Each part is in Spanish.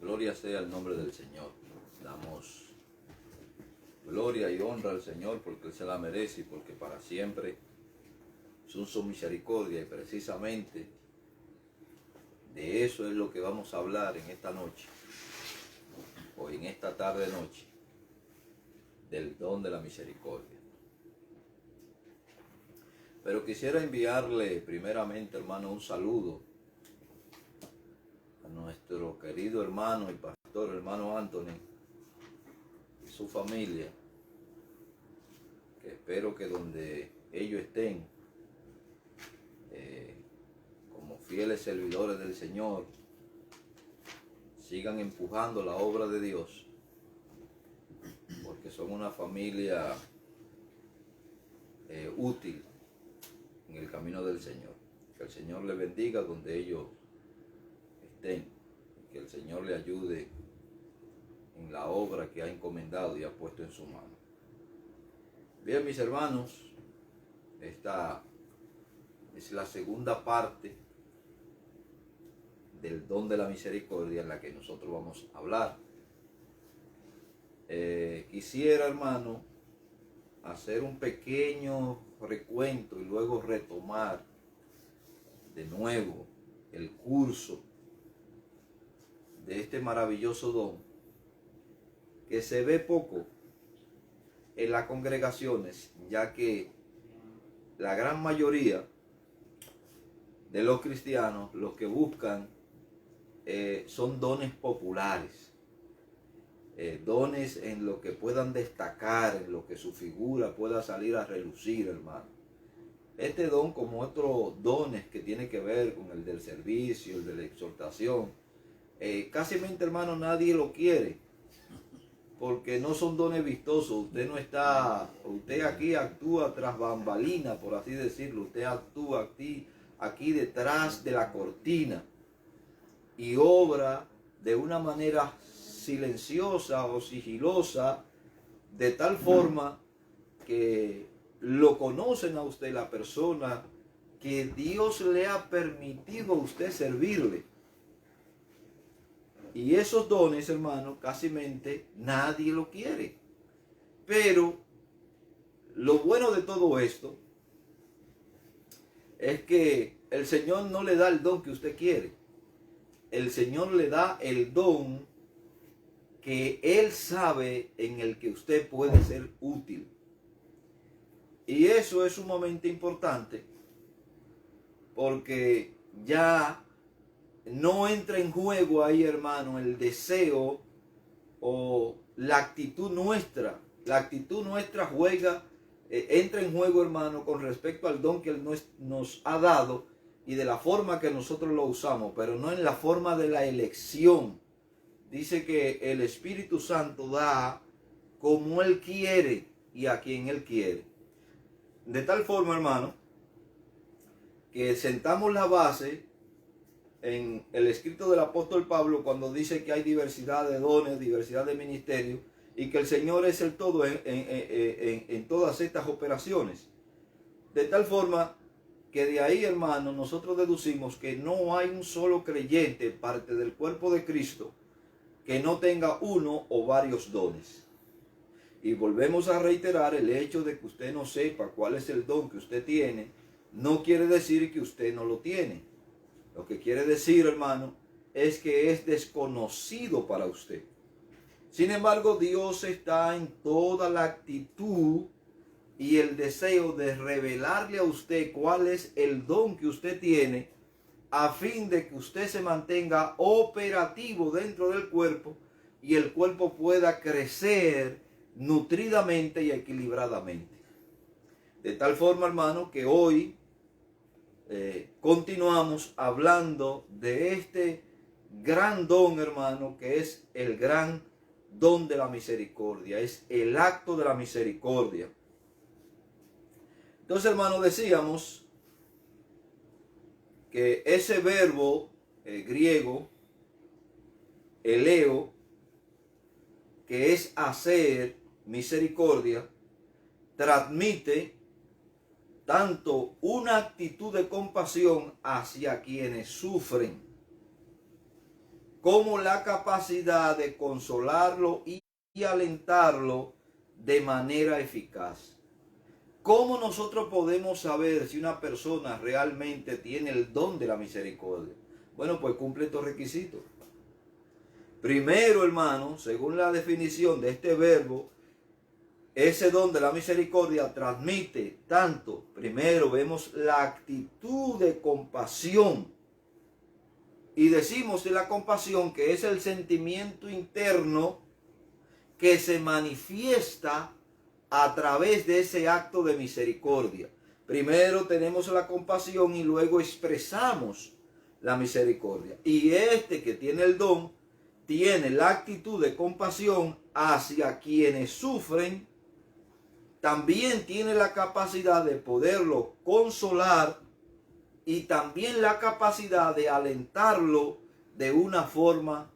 Gloria sea el nombre del Señor. Damos gloria y honra al Señor porque Él se la merece y porque para siempre son su misericordia. Y precisamente de eso es lo que vamos a hablar en esta noche, o en esta tarde-noche, del don de la misericordia. Pero quisiera enviarle primeramente, hermano, un saludo a nuestro querido hermano y pastor, hermano Anthony, y su familia, que espero que donde ellos estén, como fieles servidores del Señor, sigan empujando la obra de Dios, porque son una familia útil en el camino del Señor. Que el Señor les bendiga donde ellos estén, que el Señor le ayude en la obra que ha encomendado y ha puesto en su mano. Bien, mis hermanos, esta es la segunda parte del don de la misericordia en la que nosotros vamos a hablar. Quisiera, hermano, hacer un pequeño recuento y luego retomar de nuevo el curso de este maravilloso don que se ve poco en las congregaciones, ya que la gran mayoría de los cristianos los que buscan son dones populares, dones en lo que puedan destacar, en lo que su figura pueda salir a relucir, hermano. Este don, como otros dones que tiene que ver con el del servicio, el de la exhortación, casi, hermano, nadie lo quiere, porque no son dones vistosos. Usted aquí actúa tras bambalina, por así decirlo. Usted actúa aquí detrás de la cortina y obra de una manera silenciosa o sigilosa, de tal forma que lo conocen a usted, la persona que Dios le ha permitido a usted servirle. Y esos dones, hermano, casi nadie lo quiere. Pero lo bueno de todo esto es que el Señor no le da el don que usted quiere. El Señor le da el don que Él sabe en el que usted puede ser útil. Y eso es sumamente importante, porque ya no entra en juego ahí, hermano, el deseo o la actitud nuestra. La actitud nuestra entra en juego, hermano, con respecto al don que Él nos ha dado y de la forma que nosotros lo usamos, pero no en la forma de la elección. Dice que el Espíritu Santo da como Él quiere y a quien Él quiere. De tal forma, hermano, que sentamos la base en el escrito del apóstol Pablo cuando dice que hay diversidad de dones, diversidad de ministerios, y que el Señor es el todo en todas estas operaciones. De tal forma que de ahí, hermano, nosotros deducimos que no hay un solo creyente, parte del cuerpo de Cristo, que no tenga uno o varios dones. Y volvemos a reiterar, el hecho de que usted no sepa cuál es el don que usted tiene, no quiere decir que usted no lo tiene. Lo que quiere decir, hermano, es que es desconocido para usted. Sin embargo, Dios está en toda la actitud y el deseo de revelarle a usted cuál es el don que usted tiene, a fin de que usted se mantenga operativo dentro del cuerpo y el cuerpo pueda crecer nutridamente y equilibradamente. De tal forma, hermano, que hoy continuamos hablando de este gran don, hermano, que es el gran don de la misericordia, es el acto de la misericordia. Entonces, hermano, decíamos que ese verbo griego, eleo, que es hacer misericordia, transmite tanto una actitud de compasión hacia quienes sufren, como la capacidad de consolarlo y alentarlo de manera eficaz. ¿Cómo nosotros podemos saber si una persona realmente tiene el don de la misericordia? Bueno, pues cumple estos requisitos. Primero, hermano, según la definición de este verbo, ese don de la misericordia transmite tanto, primero vemos la actitud de compasión. Y decimos de la compasión que es el sentimiento interno que se manifiesta a través de ese acto de misericordia. Primero tenemos la compasión y luego expresamos la misericordia. Y este que tiene el don tiene la actitud de compasión hacia quienes sufren. También tiene la capacidad de poderlo consolar y también la capacidad de alentarlo de una forma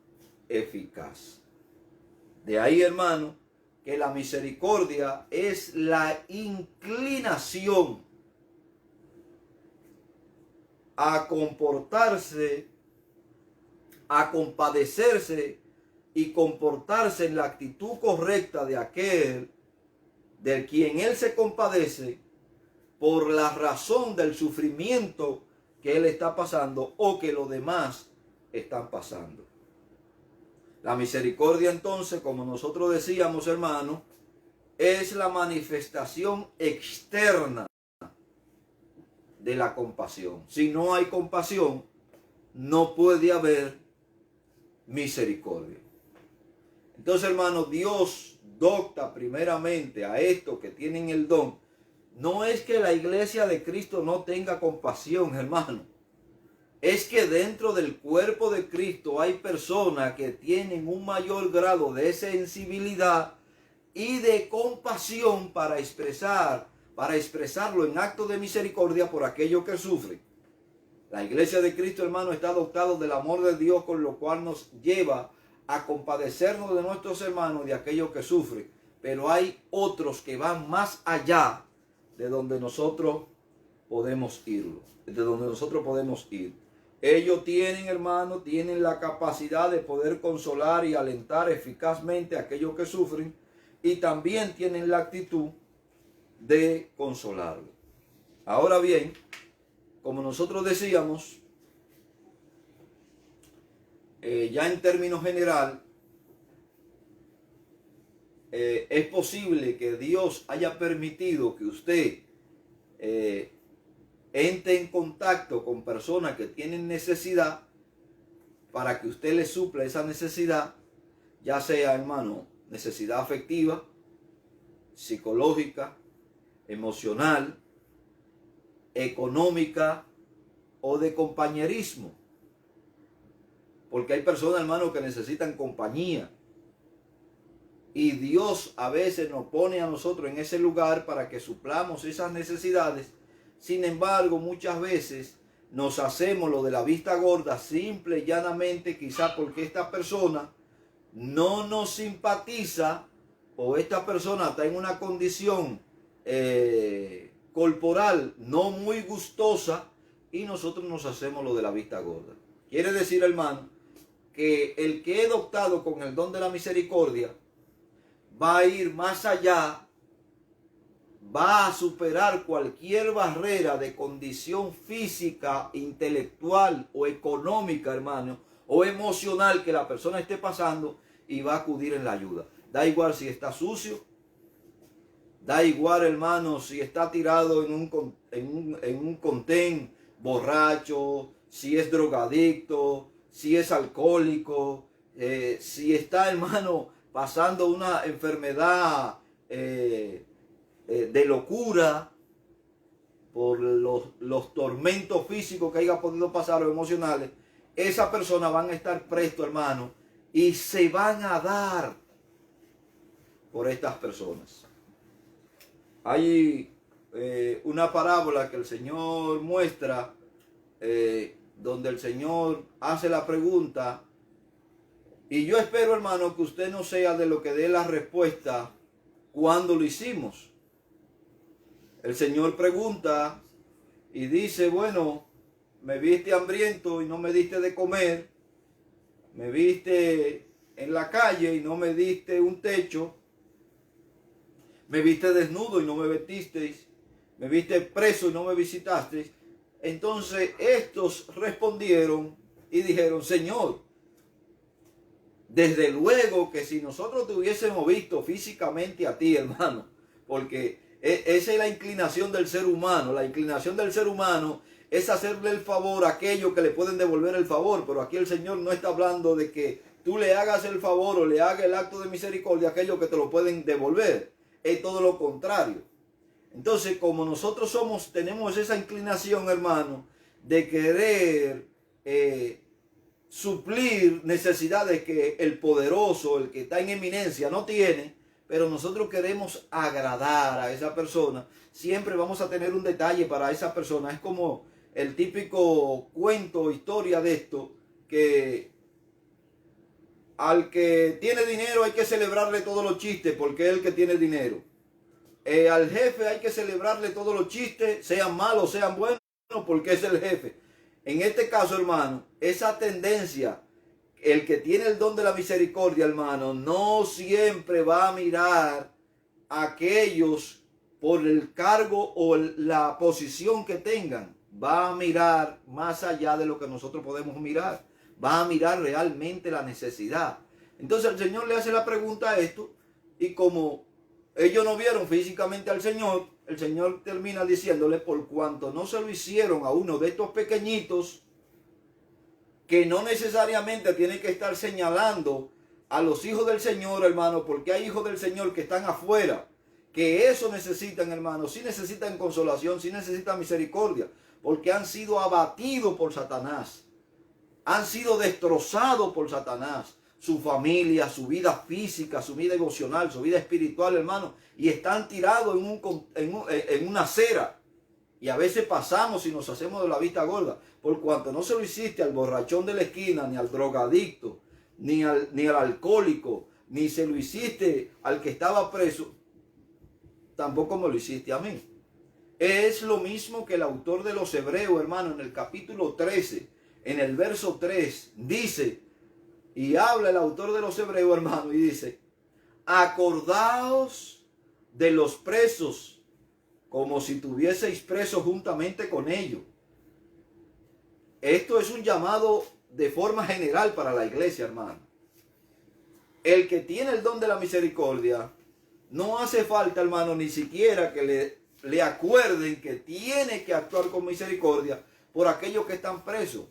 eficaz. De ahí, hermano, que la misericordia es la inclinación a comportarse, a compadecerse y comportarse en la actitud correcta de aquel del quien él se compadece por la razón del sufrimiento que él está pasando o que los demás están pasando. La misericordia entonces, como nosotros decíamos, hermano, es la manifestación externa de la compasión. Si no hay compasión, no puede haber misericordia. Entonces, hermano, Dios dota primeramente a estos que tienen el don. No es que la iglesia de Cristo no tenga compasión, hermano. Es que dentro del cuerpo de Cristo hay personas que tienen un mayor grado de sensibilidad y de compasión para expresarlo en actos de misericordia por aquellos que sufren. La iglesia de Cristo, hermano, está dotado del amor de Dios, con lo cual nos lleva a compadecernos de nuestros hermanos, de aquellos que sufren. Pero hay otros que van más allá de donde nosotros podemos ir. Ellos tienen, hermano, tienen la capacidad de poder consolar y alentar eficazmente a aquellos que sufren, y también tienen la actitud de consolarlo. Ahora bien, como nosotros decíamos, ya en términos general, es posible que Dios haya permitido que usted entre en contacto con personas que tienen necesidad para que usted les supla esa necesidad, ya sea, hermano, necesidad afectiva, psicológica, emocional, económica o de compañerismo. Porque hay personas, hermano, que necesitan compañía. Y Dios a veces nos pone a nosotros en ese lugar para que suplamos esas necesidades. Sin embargo, muchas veces nos hacemos lo de la vista gorda, simple y llanamente, quizá porque esta persona no nos simpatiza o esta persona está en una condición corporal no muy gustosa, y nosotros nos hacemos lo de la vista gorda. Quiere decir, hermano, que el que es dotado con el don de la misericordia va a ir más allá, va a superar cualquier barrera de condición física, intelectual o económica, hermano, o emocional que la persona esté pasando, y va a acudir en la ayuda. Da igual si está sucio, da igual, hermano, si está tirado en un contén, borracho, si es drogadicto, si es alcohólico, si está, hermano, pasando una enfermedad de locura por los tormentos físicos que haya podido pasar o emocionales. Esas personas van a estar prestos, hermano, y se van a dar por estas personas. Hay una parábola que el Señor muestra, donde el Señor hace la pregunta, y yo espero, hermano, que usted no sea de lo que dé la respuesta cuando lo hicimos. El Señor pregunta y dice, bueno, me viste hambriento y no me diste de comer, me viste en la calle y no me diste un techo, me viste desnudo y no me vestisteis, me viste preso y no me visitasteis. Entonces estos respondieron y dijeron, Señor, desde luego que si nosotros te hubiésemos visto físicamente a ti, hermano, porque esa es la inclinación del ser humano. La inclinación del ser humano es hacerle el favor a aquellos que le pueden devolver el favor. Pero aquí el Señor no está hablando de que tú le hagas el favor o le hagas el acto de misericordia a aquellos que te lo pueden devolver. Es todo lo contrario. Entonces, como nosotros tenemos esa inclinación, hermano, de querer suplir necesidades que el poderoso, el que está en eminencia, no tiene, pero nosotros queremos agradar a esa persona, siempre vamos a tener un detalle para esa persona. Es como el típico cuento, historia de esto, que al que tiene dinero hay que celebrarle todos los chistes porque es el que tiene dinero. Al jefe hay que celebrarle todos los chistes, sean malos, sean buenos, porque es el jefe. En este caso, hermano, esa tendencia, el que tiene el don de la misericordia, hermano, no siempre va a mirar a aquellos por el cargo o la posición que tengan. Va a mirar más allá de lo que nosotros podemos mirar. Va a mirar realmente la necesidad. Entonces el Señor le hace la pregunta a esto, y como ellos no vieron físicamente al Señor, el Señor termina diciéndole, por cuanto no se lo hicieron a uno de estos pequeñitos, que no necesariamente tiene que estar señalando a los hijos del Señor, hermano, porque hay hijos del Señor que están afuera, que eso necesitan, hermano, sí necesitan consolación, sí necesitan misericordia, porque han sido abatidos por Satanás, han sido destrozados por Satanás, su familia, su vida física, su vida emocional, su vida espiritual, hermano, y están tirados en una acera. Y a veces pasamos y nos hacemos de la vista gorda, por cuanto no se lo hiciste al borrachón de la esquina, ni al drogadicto, ni al alcohólico, ni se lo hiciste al que estaba preso, tampoco me lo hiciste a mí. Es lo mismo que el autor de los Hebreos, hermano, en el capítulo 13, en el verso 3, dice, y habla el autor de los Hebreos, hermano, y dice, acordaos de los presos, como si tuvieseis presos juntamente con ellos. Esto es un llamado de forma general para la iglesia, hermano. El que tiene el don de la misericordia, no hace falta, hermano, ni siquiera que le acuerden que tiene que actuar con misericordia por aquellos que están presos,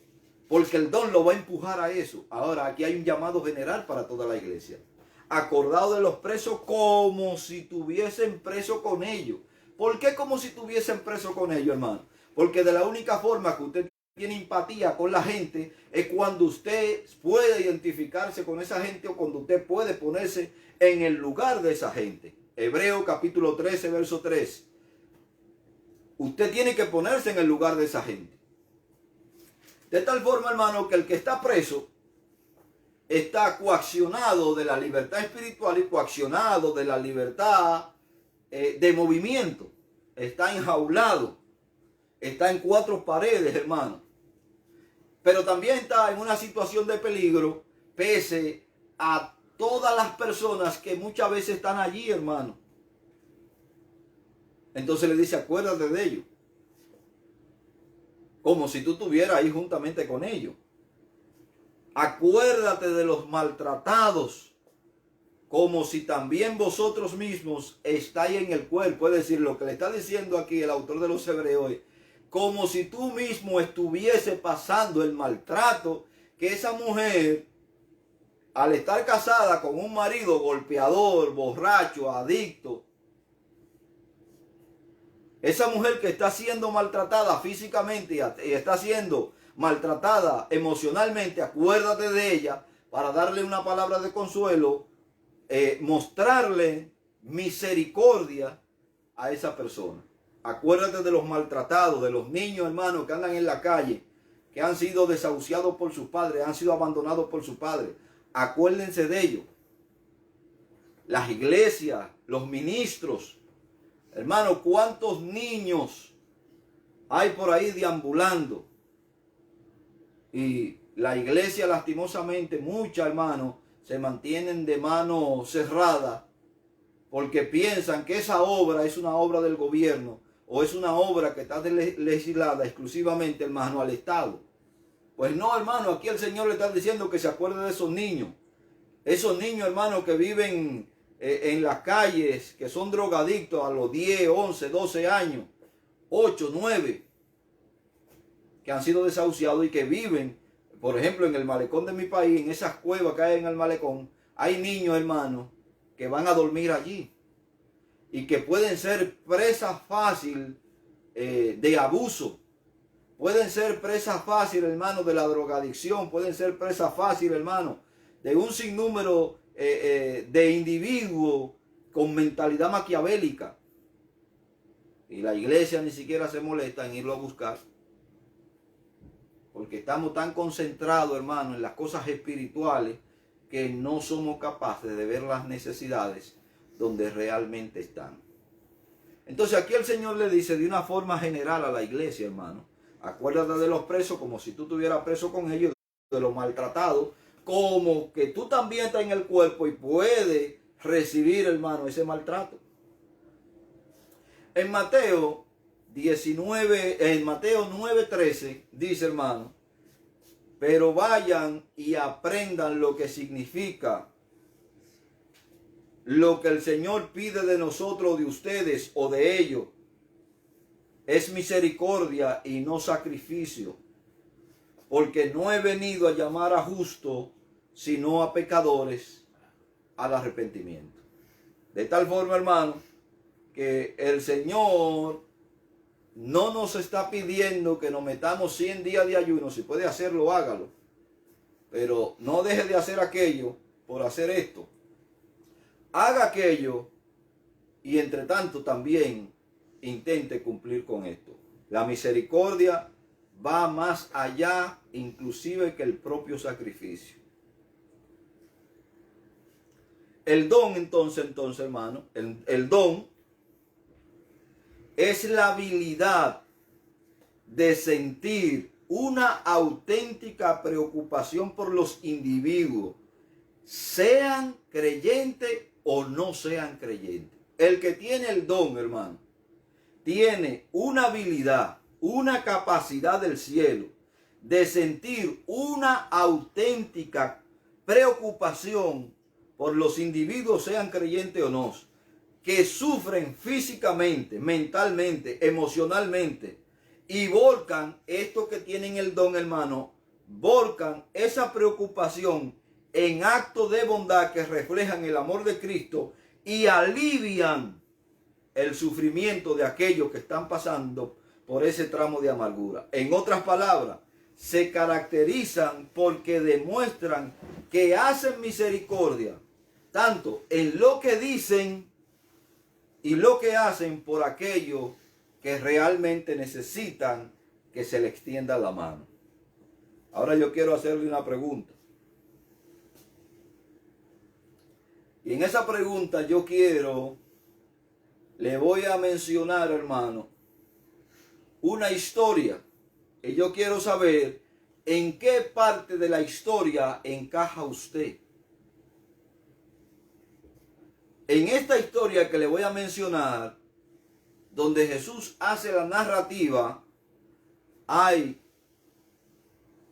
porque el don lo va a empujar a eso. Ahora, aquí hay un llamado general para toda la iglesia. Acordado de los presos como si tuviesen preso con ellos. ¿Por qué como si tuviesen preso con ellos, hermano? Porque de la única forma que usted tiene empatía con la gente es cuando usted puede identificarse con esa gente, o cuando usted puede ponerse en el lugar de esa gente. Hebreo capítulo 13, verso 3. Usted tiene que ponerse en el lugar de esa gente. De tal forma, hermano, que el que está preso está coaccionado de la libertad espiritual y coaccionado de la libertad de movimiento. Está enjaulado. Está en cuatro paredes, hermano. Pero también está en una situación de peligro, pese a todas las personas que muchas veces están allí, hermano. Entonces le dice, acuérdate de ellos. Como si tú estuvieras ahí juntamente con ellos. Acuérdate de los maltratados, como si también vosotros mismos estáis en el cuerpo. Es decir, lo que le está diciendo aquí el autor de los Hebreos es, como si tú mismo estuviese pasando el maltrato que esa mujer, al estar casada con un marido golpeador, borracho, adicto, esa mujer que está siendo maltratada físicamente y está siendo maltratada emocionalmente, acuérdate de ella para darle una palabra de consuelo, mostrarle misericordia a esa persona. Acuérdate de los maltratados, de los niños, hermanos, que andan en la calle, que han sido desahuciados por sus padres, han sido abandonados por sus padres. Acuérdense de ellos. Las iglesias, los ministros. Hermano, ¿cuántos niños hay por ahí deambulando? Y La iglesia, lastimosamente, muchas, hermanos, se mantienen de mano cerrada porque piensan que esa obra es una obra del gobierno o es una obra que está legislada exclusivamente, hermano, al Estado. Pues no, hermano, aquí el Señor le está diciendo que se acuerde de esos niños. Esos niños, hermano, que viven en las calles, que son drogadictos a los 10, 11, 12 años, 8, 9, que han sido desahuciados y que viven, por ejemplo, en el malecón de mi país, en esas cuevas que hay en el malecón, hay niños, hermanos, que van a dormir allí y que pueden ser presa fácil de abuso. Pueden ser presa fácil, hermano, de la drogadicción. Pueden ser presa fácil, hermano, de un sinnúmero de individuos con mentalidad maquiavélica. Y la iglesia ni siquiera se molesta en irlo a buscar. Porque estamos tan concentrados, hermano, en las cosas espirituales que no somos capaces de ver las necesidades donde realmente están. Entonces aquí el Señor le dice de una forma general a la iglesia, hermano, acuérdate de los presos como si tú estuvieras preso con ellos, de los maltratados, como que tú también estás en el cuerpo y puedes recibir, hermano, ese maltrato. En Mateo 9:13 dice, hermano, pero vayan y aprendan lo que significa lo que el Señor pide de nosotros, de ustedes o de ellos. Es misericordia y no sacrificio, porque no he venido a llamar a justos, sino a pecadores al arrepentimiento. De tal forma, hermano, que el Señor no nos está pidiendo que nos metamos 100 días de ayuno. Si puede hacerlo, hágalo. Pero no deje de hacer aquello por hacer esto. Haga aquello y entre tanto también intente cumplir con esto. La misericordia va más allá inclusive que el propio sacrificio. El don entonces hermano, el don es la habilidad de sentir una auténtica preocupación por los individuos, sean creyentes o no sean creyentes. El que tiene el don, hermano, tiene una habilidad, una capacidad del cielo de sentir una auténtica preocupación por los individuos, sean creyentes o no, que sufren físicamente, mentalmente, emocionalmente, y volcan esto que tienen el don, hermano, volcan esa preocupación en actos de bondad que reflejan el amor de Cristo y alivian el sufrimiento de aquellos que están pasando por ese tramo de amargura. En otras palabras, se caracterizan porque demuestran que hacen misericordia, tanto en lo que dicen y lo que hacen por aquellos que realmente necesitan que se le extienda la mano. Ahora yo quiero hacerle una pregunta. Y en esa pregunta le voy a mencionar, hermano, una historia. Y yo quiero saber en qué parte de la historia encaja usted. En esta historia que le voy a mencionar, donde Jesús hace la narrativa, hay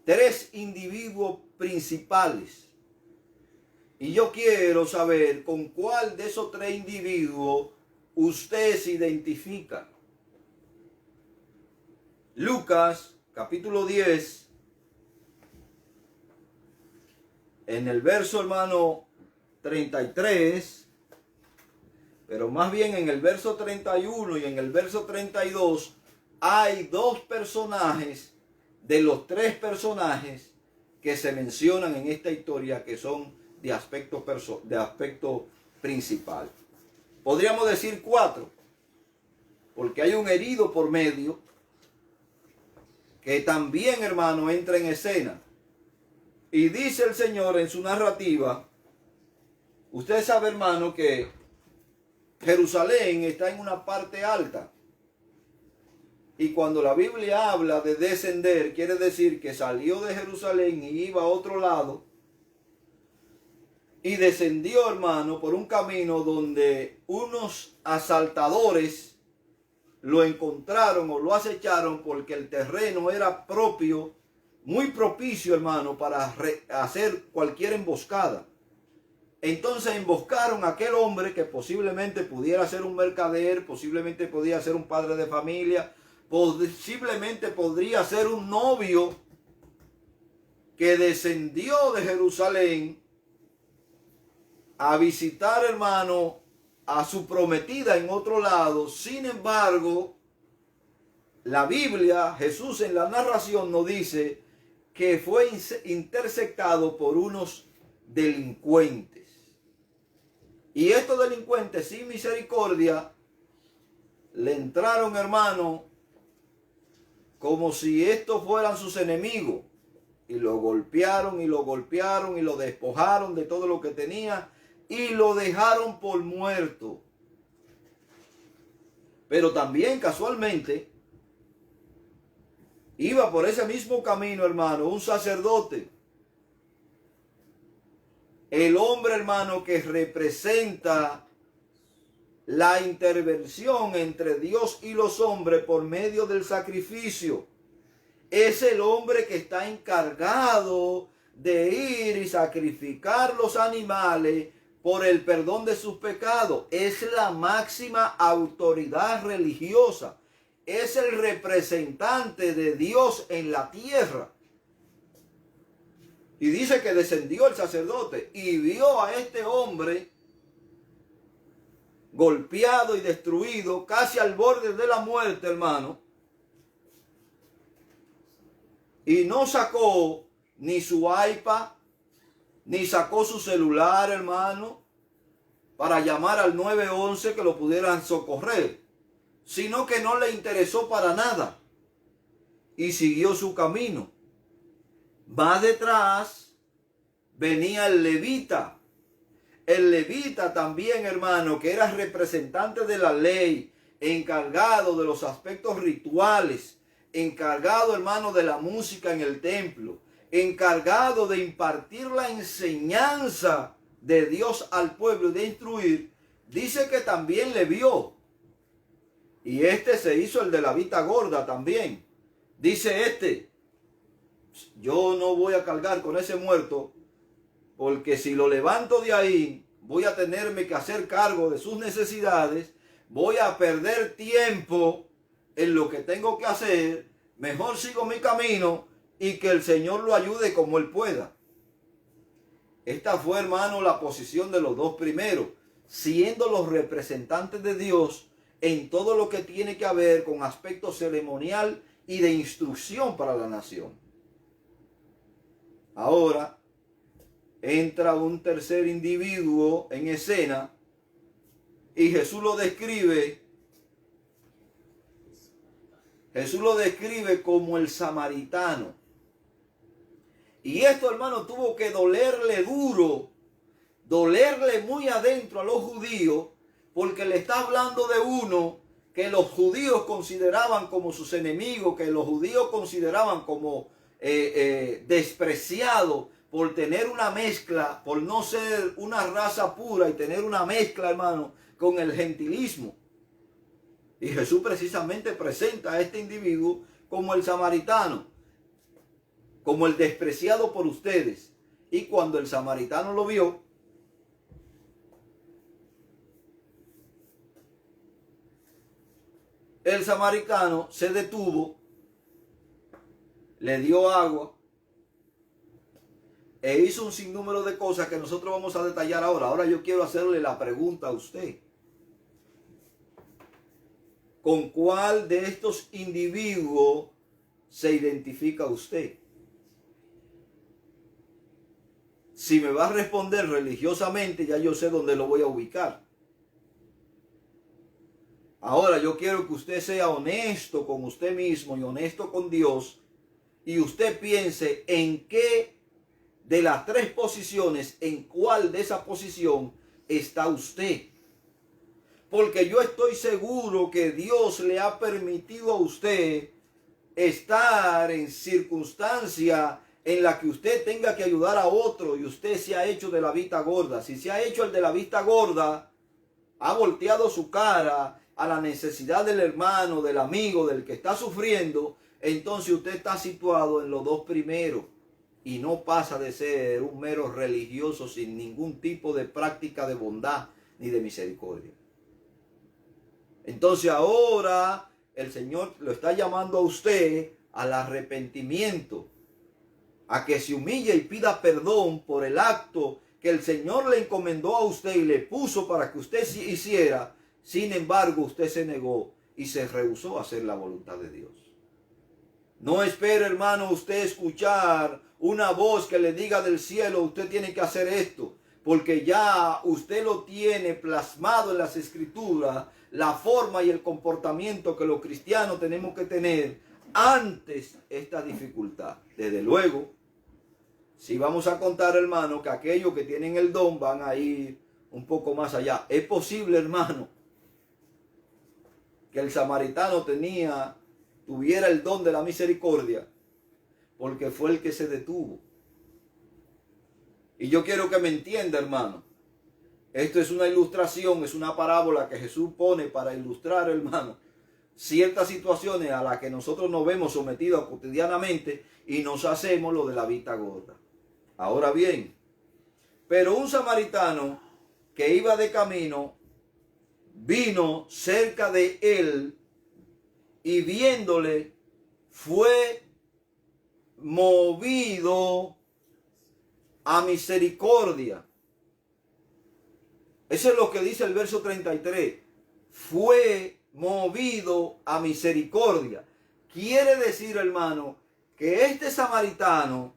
3 individuos principales. Y yo quiero saber con cuál de esos 3 individuos usted se identifica. Lucas, capítulo 10, en el verso, hermano, 33, pero más bien en el verso 31 y en el verso 32, hay 2 personajes de los 3 personajes que se mencionan en esta historia que son de aspecto principal. Podríamos decir 4, porque hay un herido por medio que también, hermano, entra en escena. Y dice el Señor en su narrativa, usted sabe, hermano, que Jerusalén está en una parte alta. Y cuando la Biblia habla de descender, quiere decir que salió de Jerusalén y iba a otro lado. Y descendió, hermano, por un camino donde unos asaltadores lo encontraron o lo acecharon porque el terreno era propio, muy propicio, hermano, para hacer cualquier emboscada. Entonces emboscaron a aquel hombre que posiblemente pudiera ser un mercader, posiblemente podía ser un padre de familia, posiblemente podría ser un novio que descendió de Jerusalén a visitar, hermano, a su prometida en otro lado. Sin embargo, la Biblia, Jesús en la narración nos dice que fue interceptado por unos delincuentes. Y estos delincuentes, sin misericordia, le entraron, hermano, como si estos fueran sus enemigos. Y lo golpearon y lo golpearon y lo despojaron de todo lo que tenía y lo dejaron por muerto. Pero también casualmente iba por ese mismo camino, hermano, un sacerdote. El hombre, hermano, que representa la intervención entre Dios y los hombres por medio del sacrificio. Es el hombre que está encargado de ir y sacrificar los animales por el perdón de sus pecados. Es la máxima autoridad religiosa. Es el representante de Dios en la tierra. Y dice que descendió el sacerdote y vio a este hombre golpeado y destruido, casi al borde de la muerte, hermano. Y no sacó ni su iPad, ni sacó su celular, hermano, para llamar al 911 que lo pudieran socorrer, sino que no le interesó para nada y siguió su camino. Más detrás venía el levita. El levita también, hermano, que era representante de la ley, encargado de los aspectos rituales, encargado, hermano, de la música en el templo, encargado de impartir la enseñanza de Dios al pueblo y de instruir, dice que también le vio. Y este se hizo el de la vista gorda también. Dice yo no voy a cargar con ese muerto, porque si lo levanto de ahí, voy a tenerme que hacer cargo de sus necesidades, voy a perder tiempo en lo que tengo que hacer, mejor sigo mi camino y que el Señor lo ayude como Él pueda. Esta fue, hermano, la posición de los dos primeros, siendo los representantes de Dios en todo lo que tiene que ver con aspecto ceremonial y de instrucción para la nación. Ahora entra un tercer individuo en escena y Jesús lo describe como el samaritano. Y esto, hermano, tuvo que dolerle duro, dolerle muy adentro a los judíos, porque le está hablando de uno que los judíos consideraban como sus enemigos, que los judíos consideraban como despreciado por tener una mezcla, por no ser una raza pura y tener una mezcla, hermano, con el gentilismo. Y Jesús precisamente presenta a este individuo como el samaritano, como el despreciado por ustedes. Y cuando el samaritano lo vio, el samaritano se detuvo, le dio agua e hizo un sinnúmero de cosas que nosotros vamos a detallar ahora. Ahora yo quiero hacerle la pregunta a usted. ¿Con cuál de estos individuos se identifica usted? Si me va a responder religiosamente, ya yo sé dónde lo voy a ubicar. Ahora yo quiero que usted sea honesto con usted mismo y honesto con Dios, y usted piense en qué de las tres posiciones, en cuál de esa posición está usted. Porque yo estoy seguro que Dios le ha permitido a usted estar en circunstancia en la que usted tenga que ayudar a otro y usted se ha hecho de la vista gorda. Si se ha hecho el de la vista gorda, ha volteado su cara a la necesidad del hermano, del amigo, del que está sufriendo, entonces usted está situado en los dos primeros y no pasa de ser un mero religioso sin ningún tipo de práctica de bondad ni de misericordia. Entonces ahora el Señor lo está llamando a usted al arrepentimiento, a que se humille y pida perdón por el acto que el Señor le encomendó a usted y le puso para que usted hiciera. Sin embargo, usted se negó y se rehusó a hacer la voluntad de Dios. No espere, hermano, usted escuchar una voz que le diga del cielo, usted tiene que hacer esto, porque ya usted lo tiene plasmado en las Escrituras, la forma y el comportamiento que los cristianos tenemos que tener antes esta dificultad. Desde luego, si vamos a contar, hermano, que aquellos que tienen el don van a ir un poco más allá. Es posible, hermano, que el samaritano tuviera el don de la misericordia, porque fue el que se detuvo. Y yo quiero que me entienda, hermano. Esto es una ilustración, es una parábola que Jesús pone para ilustrar, hermano, ciertas situaciones a las que nosotros nos vemos sometidos cotidianamente y nos hacemos lo de la vista gorda. Ahora bien, pero un samaritano que iba de camino vino cerca de él y viéndole fue movido a misericordia. Eso es lo que dice el verso 33. Fue movido a misericordia. Quiere decir, hermano, que este samaritano,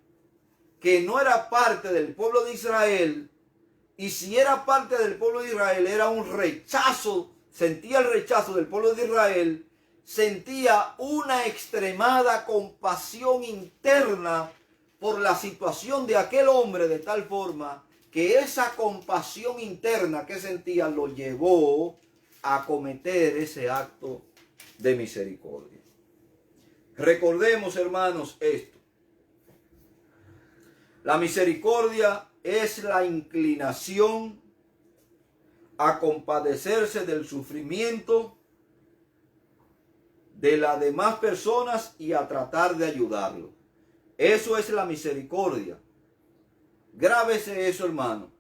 que no era parte del pueblo de Israel, y si era parte del pueblo de Israel, era un rechazo, sentía el rechazo del pueblo de Israel, sentía una extremada compasión interna por la situación de aquel hombre, de tal forma que esa compasión interna que sentía lo llevó a cometer ese acto de misericordia. Recordemos, hermanos, esto. La misericordia es la inclinación a compadecerse del sufrimiento de las demás personas y a tratar de ayudarlo. Eso es la misericordia. Grábese eso, hermano.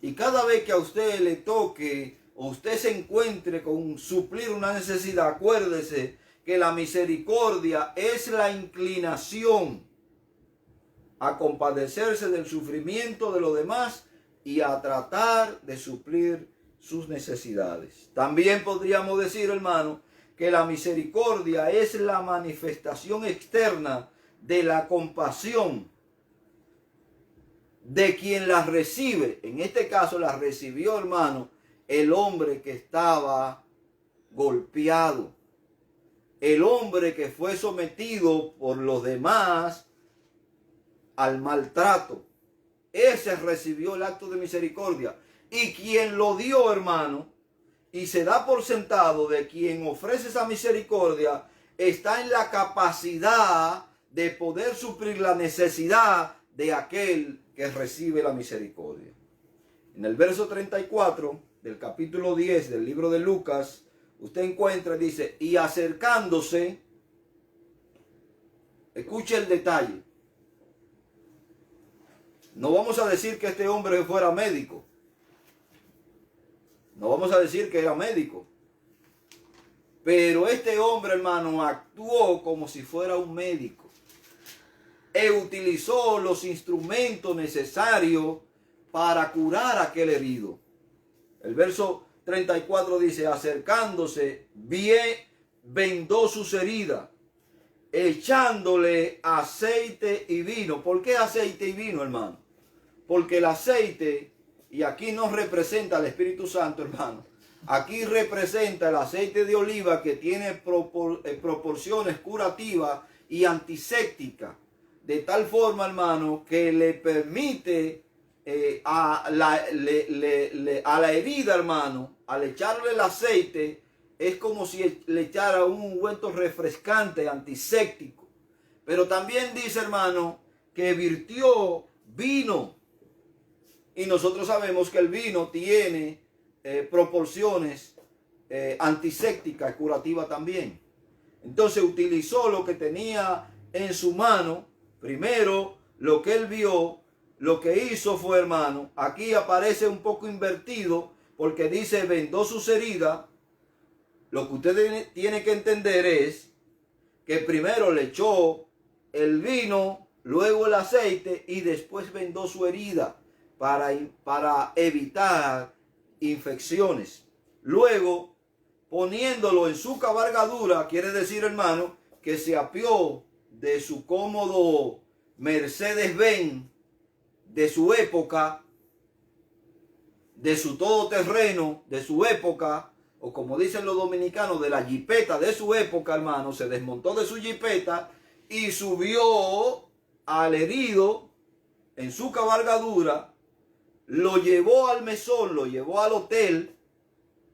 Y cada vez que a usted le toque o usted se encuentre con suplir una necesidad, acuérdese que la misericordia es la inclinación a compadecerse del sufrimiento de los demás y a tratar de suplir sus necesidades. También podríamos decir, hermano, que la misericordia es la manifestación externa de la compasión de quien la recibe. En este caso la recibió, hermano, el hombre que estaba golpeado, el hombre que fue sometido por los demás al maltrato. Ese recibió el acto de misericordia. Y quien lo dio, hermano, y se da por sentado de quien ofrece esa misericordia, está en la capacidad de poder suplir la necesidad de aquel que recibe la misericordia. En el verso 34 del capítulo 10 del libro de Lucas, usted encuentra, dice, y acercándose, escuche el detalle. No vamos a decir que este hombre fuera médico. No vamos a decir que era médico. Pero este hombre, hermano, actuó como si fuera un médico. E utilizó los instrumentos necesarios para curar a aquel herido. El verso 34 dice, acercándose, bien vendó sus heridas, echándole aceite y vino. ¿Por qué aceite y vino, hermano? Porque el aceite, y aquí no representa al Espíritu Santo, hermano, aquí representa el aceite de oliva que tiene proporciones curativas y antisépticas, de tal forma, hermano, que le permite a la herida, hermano, al echarle el aceite, es como si le echara un ungüento refrescante, antiséptico. Pero también dice, hermano, que virtió vino. Y nosotros sabemos que el vino tiene proporciones antisépticas, curativas también. Entonces utilizó lo que tenía en su mano. Primero, lo que él vio, lo que hizo fue, hermano, aquí aparece un poco invertido, porque dice vendó sus heridas. Lo que usted tiene que entender es que primero le echó el vino, luego el aceite y después vendó su herida para evitar infecciones. Luego, poniéndolo en su cabalgadura, quiere decir, hermano, que se apió de su cómodo Mercedes-Benz de su época, de su todoterreno de su época, o como dicen los dominicanos, de la jipeta de su época, hermano. Se desmontó de su jipeta y subió al herido en su cabalgadura, lo llevó al mesón, lo llevó al hotel,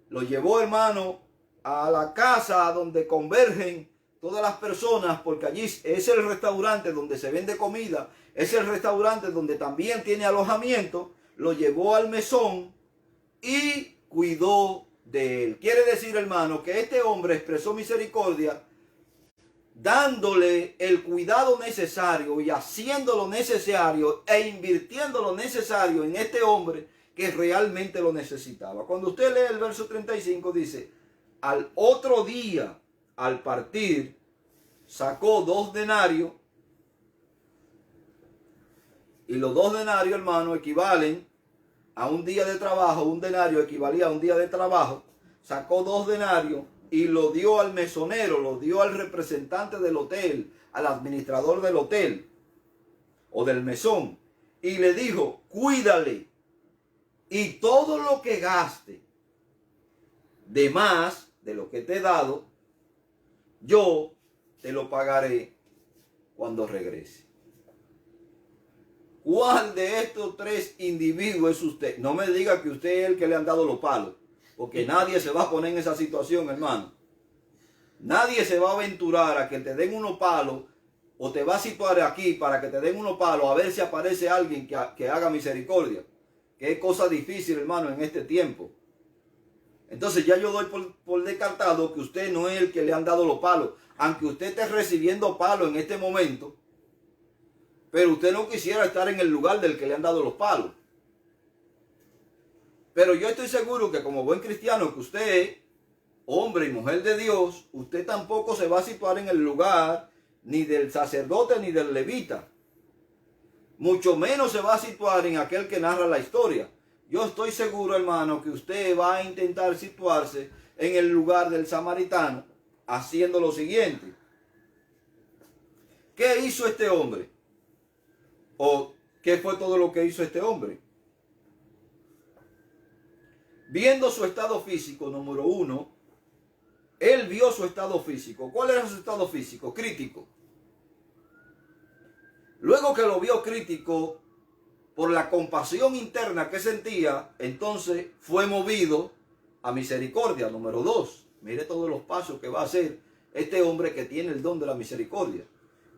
lo llevó, hermano, a la casa donde convergen todas las personas, porque allí es el restaurante donde se vende comida, es el restaurante donde también tiene alojamiento. Lo llevó al mesón y cuidó de él. Quiere decir, hermano, que este hombre expresó misericordia dándole el cuidado necesario y haciendo lo necesario e invirtiendo lo necesario en este hombre que realmente lo necesitaba. Cuando usted lee el verso 35, dice: al otro día, al partir, sacó 2 denarios, y los 2 denarios, hermano, equivalen a un día de trabajo. Un denario equivalía a un día de trabajo. Sacó 2 denarios y lo dio al mesonero, lo dio al representante del hotel, al administrador del hotel o del mesón, y le dijo: cuídale, y todo lo que gaste de más de lo que te he dado, yo te lo pagaré cuando regrese. ¿Cuál de estos 3 individuos es usted? No me diga que usted es el que le han dado los palos, porque nadie se va a poner en esa situación, hermano. Nadie se va a aventurar a que te den unos palos, o te va a situar aquí para que te den unos palos a ver si aparece alguien que haga misericordia. Que es cosa difícil, hermano, en este tiempo. Entonces ya yo doy por descartado que usted no es el que le han dado los palos. Aunque usted esté recibiendo palos en este momento, pero usted no quisiera estar en el lugar del que le han dado los palos. Pero yo estoy seguro que como buen cristiano que usted es, hombre y mujer de Dios, usted tampoco se va a situar en el lugar ni del sacerdote ni del levita. Mucho menos se va a situar en aquel que narra la historia. Yo estoy seguro, hermano, que usted va a intentar situarse en el lugar del samaritano, haciendo lo siguiente. ¿Qué hizo este hombre? ¿O qué fue todo lo que hizo este hombre? Viendo su estado físico, número 1, él vio su estado físico. ¿Cuál era su estado físico? Crítico. Luego que lo vio crítico, por la compasión interna que sentía, entonces fue movido a misericordia. Número 2, mire todos los pasos que va a hacer este hombre que tiene el don de la misericordia.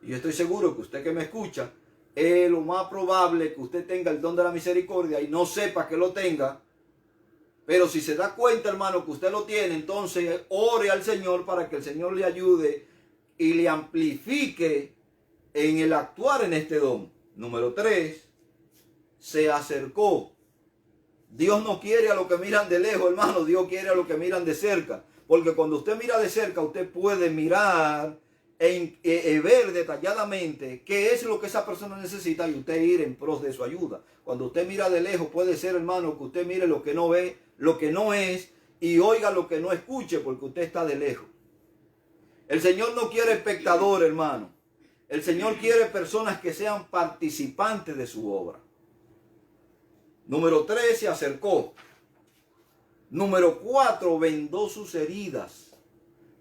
Y yo estoy seguro que usted que me escucha, es lo más probable que usted tenga el don de la misericordia y no sepa que lo tenga. Pero si se da cuenta, hermano, que usted lo tiene, entonces ore al Señor para que el Señor le ayude y le amplifique en el actuar en este don. Número 3, se acercó. Dios no quiere a los que miran de lejos, hermano. Dios quiere a los que miran de cerca. Porque cuando usted mira de cerca, usted puede mirar e ver detalladamente qué es lo que esa persona necesita y usted ir en pros de su ayuda. Cuando usted mira de lejos, puede ser, hermano, que usted mire lo que no ve, lo que no es, y oiga lo que no escuche, porque usted está de lejos. El Señor no quiere espectador, hermano. El Señor quiere personas que sean participantes de su obra. Número 3, se acercó. Número 4, vendó sus heridas.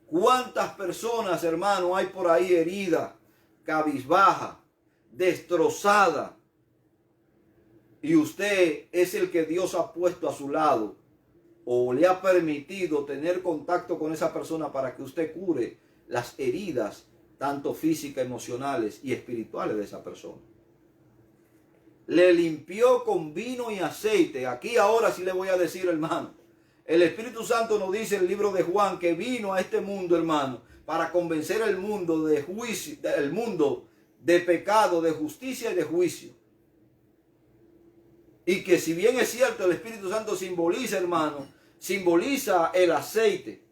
¿Cuántas personas, hermano, hay por ahí heridas, cabizbaja, destrozada? Y usted es el que Dios ha puesto a su lado, o le ha permitido tener contacto con esa persona para que usted cure las heridas, tanto físicas, emocionales y espirituales de esa persona. Le limpió con vino y aceite. Aquí ahora sí le voy a decir, hermano, el Espíritu Santo nos dice en el libro de Juan que vino a este mundo, hermano, para convencer al mundo de juicio, el mundo de pecado, de justicia y de juicio. Y que si bien es cierto, el Espíritu Santo simboliza, hermano, simboliza el aceite.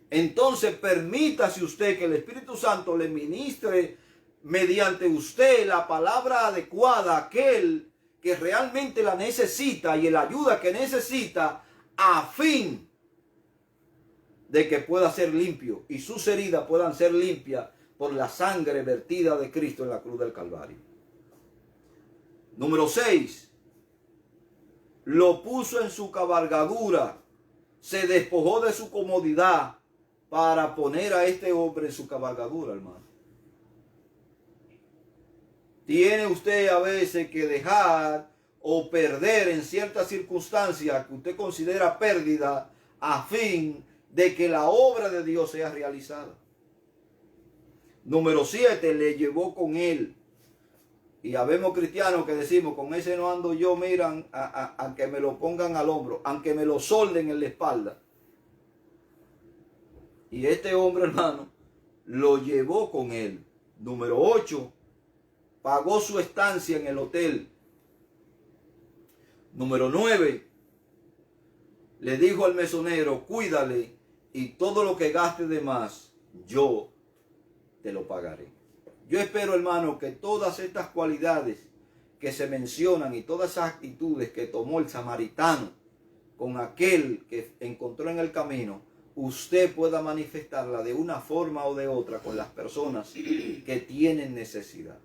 Entonces permítase usted que el Espíritu Santo le ministre mediante usted la palabra adecuada a aquel que realmente la necesita y la ayuda que necesita, a fin de que pueda ser limpio y sus heridas puedan ser limpias por la sangre vertida de Cristo en la cruz del Calvario. Número 6. Lo puso en su cabalgadura, se despojó de su comodidad para poner a este hombre en su cabalgadura, hermano. Tiene usted a veces que dejar o perder en ciertas circunstancias que usted considera pérdida a fin de que la obra de Dios sea realizada. Número 7, le llevó con él. Y habemos cristianos que decimos, con ese no ando yo, miran, a que me lo pongan al hombro, aunque me lo solden en la espalda. Y este hombre, hermano, lo llevó con él. Número 8, pagó su estancia en el hotel. Número 9, le dijo al mesonero, cuídale y todo lo que gaste de más, yo te lo pagaré. Yo espero, hermano, que todas estas cualidades que se mencionan y todas esas actitudes que tomó el samaritano con aquel que encontró en el camino, usted pueda manifestarla de una forma o de otra con las personas que tienen necesidad.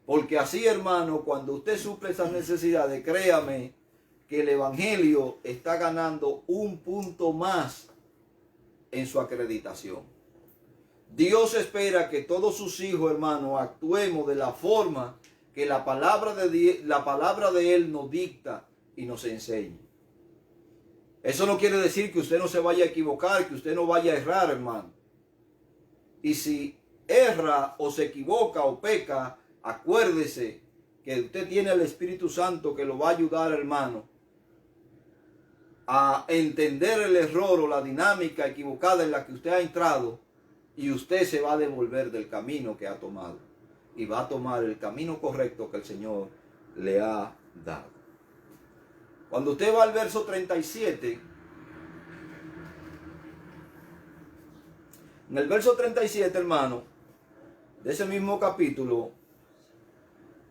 Porque así, hermano, cuando usted suple esas necesidades, créame que el Evangelio está ganando un punto más en su acreditación. Dios espera que todos sus hijos, hermano, actuemos de la forma que la palabra de Él nos dicta y nos enseña. Eso no quiere decir que usted no se vaya a equivocar, que usted no vaya a errar, hermano. Y si erra o se equivoca o peca, acuérdese que usted tiene el Espíritu Santo que lo va a ayudar, hermano, a entender el error o la dinámica equivocada en la que usted ha entrado, y usted se va a devolver del camino que ha tomado y va a tomar el camino correcto que el Señor le ha dado. Cuando usted va al verso 37, en el verso 37, hermano, de ese mismo capítulo,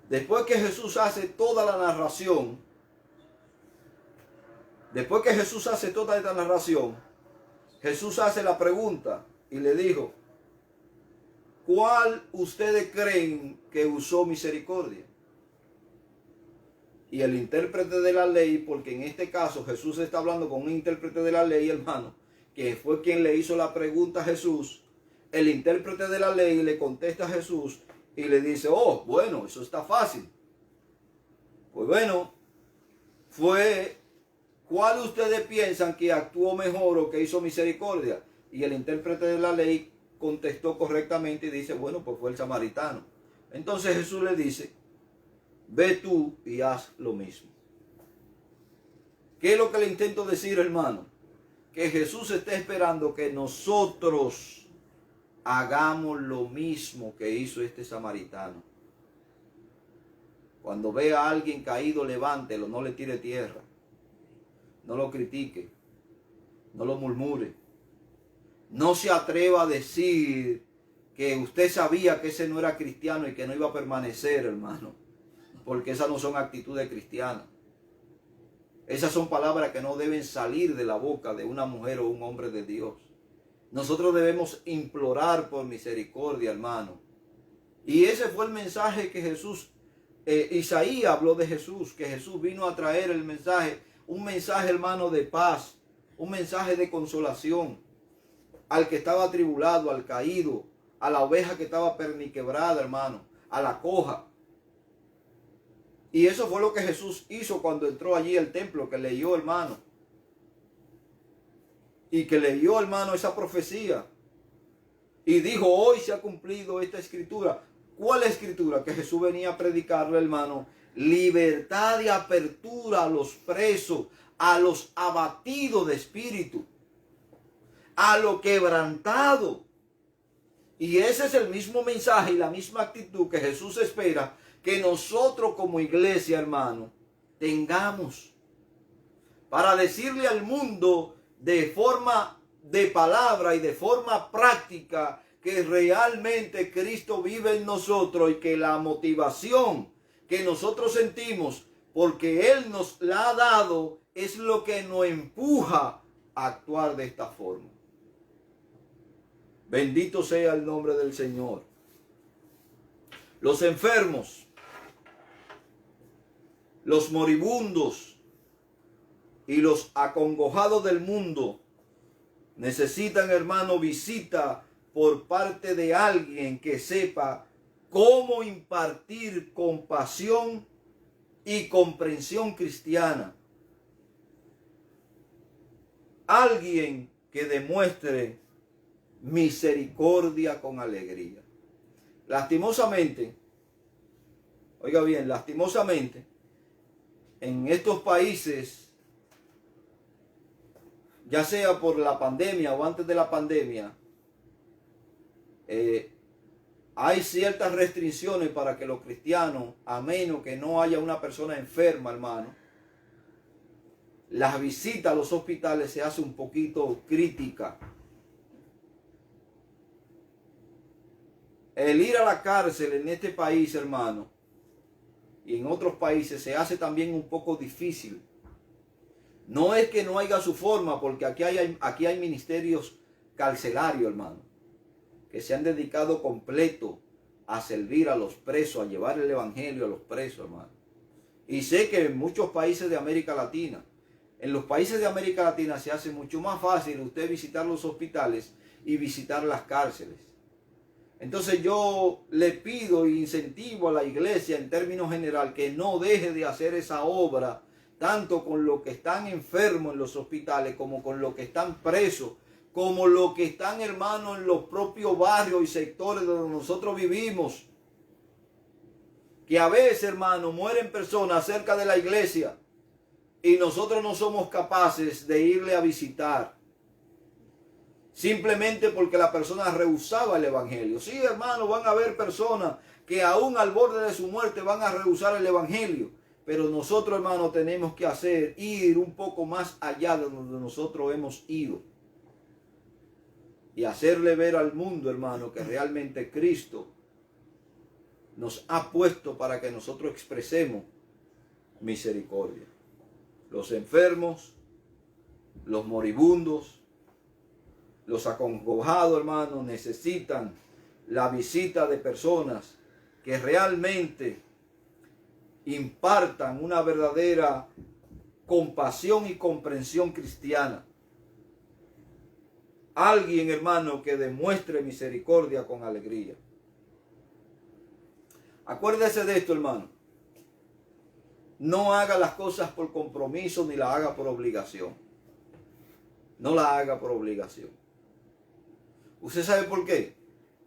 después que Jesús hace toda la narración, Jesús hace la pregunta y le dijo, ¿cuál ustedes creen que usó misericordia? Y el intérprete de la ley, porque en este caso Jesús está hablando con un intérprete de la ley, hermano, que fue quien le hizo la pregunta a Jesús. El intérprete de la ley le contesta a Jesús y le dice, oh, bueno, eso está fácil. Pues bueno, ¿cuál ustedes piensan que actuó mejor o que hizo misericordia? Y el intérprete de la ley contestó correctamente y dice, bueno, pues fue el samaritano. Entonces Jesús le dice, ve tú y haz lo mismo. ¿Qué es lo que le intento decir, hermano? Que Jesús está esperando que nosotros hagamos lo mismo que hizo este samaritano. Cuando vea a alguien caído, levántelo, no le tire tierra, no lo critique, no lo murmure. No se atreva a decir que usted sabía que ese no era cristiano y que no iba a permanecer, hermano. Porque esas no son actitudes cristianas. Esas son palabras que no deben salir de la boca de una mujer o un hombre de Dios. Nosotros debemos implorar por misericordia, hermano. Y ese fue el mensaje que Jesús, Isaías habló de Jesús, que Jesús vino a traer el mensaje, un mensaje, hermano, de paz, un mensaje de consolación. Al que estaba atribulado, al caído, a la oveja que estaba perniquebrada, hermano, a la coja. Y eso fue lo que Jesús hizo cuando entró allí al templo, que leyó, hermano. Y que leyó, hermano, esa profecía. Y dijo, hoy se ha cumplido esta escritura. ¿Cuál escritura? Que Jesús venía a predicarle, hermano. Libertad y apertura a los presos, a los abatidos de espíritu, a lo quebrantado. Y ese es el mismo mensaje y la misma actitud que Jesús espera que nosotros como iglesia, hermano, tengamos para decirle al mundo de forma de palabra y de forma práctica que realmente Cristo vive en nosotros y que la motivación que nosotros sentimos porque Él nos la ha dado es lo que nos empuja a actuar de esta forma. Bendito sea el nombre del Señor. Los enfermos, los moribundos y los acongojados del mundo necesitan, hermano, visita por parte de alguien que sepa cómo impartir compasión y comprensión cristiana. Alguien que demuestre misericordia con alegría. Lastimosamente, oiga bien, lastimosamente, en estos países, ya sea por la pandemia o antes de la pandemia, hay ciertas restricciones para que los cristianos, a menos que no haya una persona enferma, hermano, las visitas a los hospitales se hace un poquito crítica. El ir a la cárcel en este país, hermano, y en otros países se hace también un poco difícil. No es que no haya su forma, porque aquí hay ministerios carcelarios, hermano, que se han dedicado completo a servir a los presos, a llevar el evangelio a los presos, hermano. Y sé que en muchos países de América Latina, en los países de América Latina se hace mucho más fácil usted visitar los hospitales y visitar las cárceles. Entonces yo le pido e incentivo a la iglesia en términos general que no deje de hacer esa obra, tanto con los que están enfermos en los hospitales como con los que están presos, como los que están, hermanos, en los propios barrios y sectores donde nosotros vivimos. Que a veces, hermano, mueren personas cerca de la iglesia y nosotros no somos capaces de irle a visitar. Simplemente porque la persona rehusaba el evangelio. Sí, hermano, van a haber personas que aún al borde de su muerte van a rehusar el evangelio. Pero nosotros, hermano, tenemos que ir un poco más allá de donde nosotros hemos ido. Y hacerle ver al mundo, hermano, que realmente Cristo nos ha puesto para que nosotros expresemos misericordia. Los enfermos, los moribundos, los acongojados, hermanos, necesitan la visita de personas que realmente impartan una verdadera compasión y comprensión cristiana. Alguien, hermano, que demuestre misericordia con alegría. Acuérdese de esto, hermano. No haga las cosas por compromiso ni las haga por obligación. No las haga por obligación. ¿Usted sabe por qué?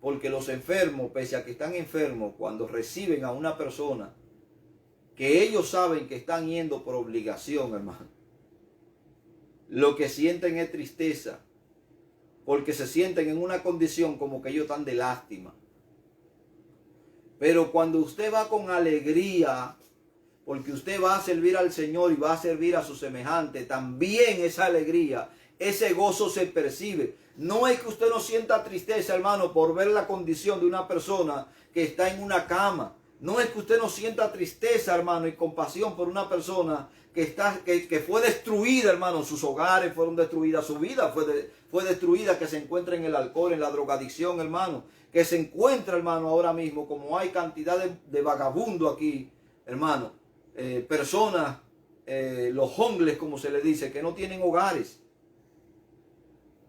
Porque los enfermos, pese a que están enfermos, cuando reciben a una persona que ellos saben que están yendo por obligación, hermano, lo que sienten es tristeza, porque se sienten en una condición como que ellos están de lástima. Pero cuando usted va con alegría, porque usted va a servir al Señor y va a servir a su semejante, también esa alegría, ese gozo se percibe. No es que usted no sienta tristeza, hermano, por ver la condición de una persona que está en una cama. No es que usted no sienta tristeza, hermano, y compasión por una persona que fue destruida, hermano. Sus hogares fueron destruidas, su vida fue destruida, que se encuentra en el alcohol, en la drogadicción, hermano. Que se encuentra, hermano, ahora mismo, como hay cantidad de vagabundos aquí, hermano. Personas, los homeless, como se les dice, que no tienen hogares.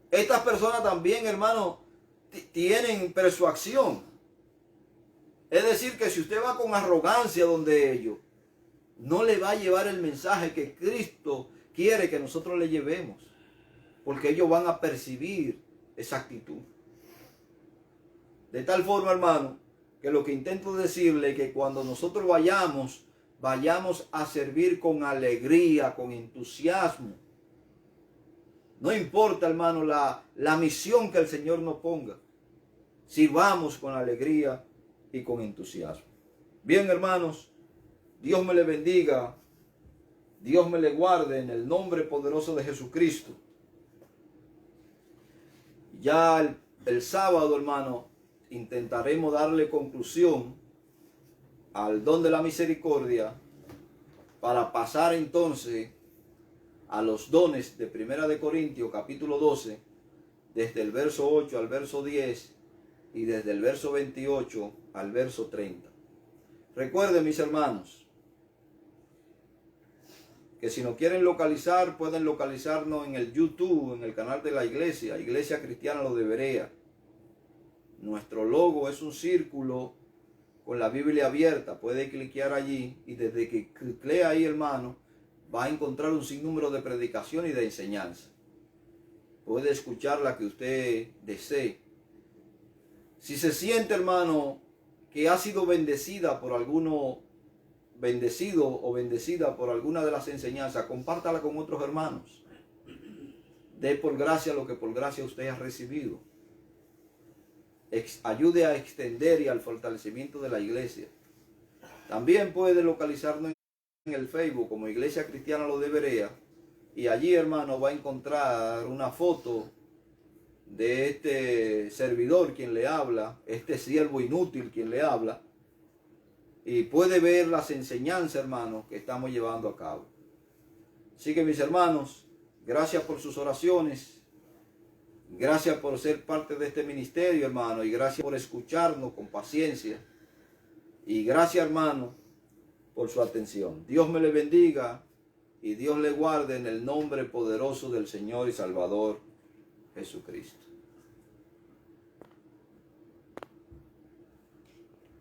Estas personas también, hermano, tienen persuasión. Es decir, que si usted va con arrogancia donde ellos, no le va a llevar el mensaje que Cristo quiere que nosotros le llevemos, porque ellos van a percibir esa actitud. De tal forma, hermano, que lo que intento decirle es que cuando nosotros vayamos a servir con alegría, con entusiasmo. No importa, hermano, la misión que el Señor nos ponga. Sirvamos con alegría y con entusiasmo. Bien, hermanos, Dios me le bendiga. Dios me le guarde en el nombre poderoso de Jesucristo. Ya el sábado, hermano, intentaremos darle conclusión al don de la misericordia para pasar entonces a los dones de 1 de Corintios capítulo 12, desde el verso 8 al verso 10 y desde el verso 28 al verso 30. Recuerden, mis hermanos, que si nos quieren localizar, pueden localizarnos en el YouTube, en el canal de la iglesia, Iglesia Cristiana Los de Berea. Nuestro logo es un círculo con la Biblia abierta. Puede cliquear allí y desde que clique ahí, hermano, va a encontrar un sinnúmero de predicación y de enseñanza. Puede escuchar la que usted desee. Si se siente, hermano, que ha sido bendecida por alguno, bendecido o bendecida por alguna de las enseñanzas, compártala con otros hermanos. Dé por gracia lo que por gracia usted ha recibido. Ayude a extender y al fortalecimiento de la iglesia. También puede localizarnos en el Facebook como Iglesia Cristiana Los de Berea, y allí, hermano, va a encontrar una foto de este servidor quien le habla, este siervo inútil quien le habla, y puede ver las enseñanzas, hermano, que estamos llevando a cabo. Así que, mis hermanos, gracias por sus oraciones. Gracias por ser parte de este ministerio, hermano, y gracias por escucharnos con paciencia. Y gracias, hermano, por su atención. Dios me le bendiga y Dios le guarde en el nombre poderoso del Señor y Salvador Jesucristo.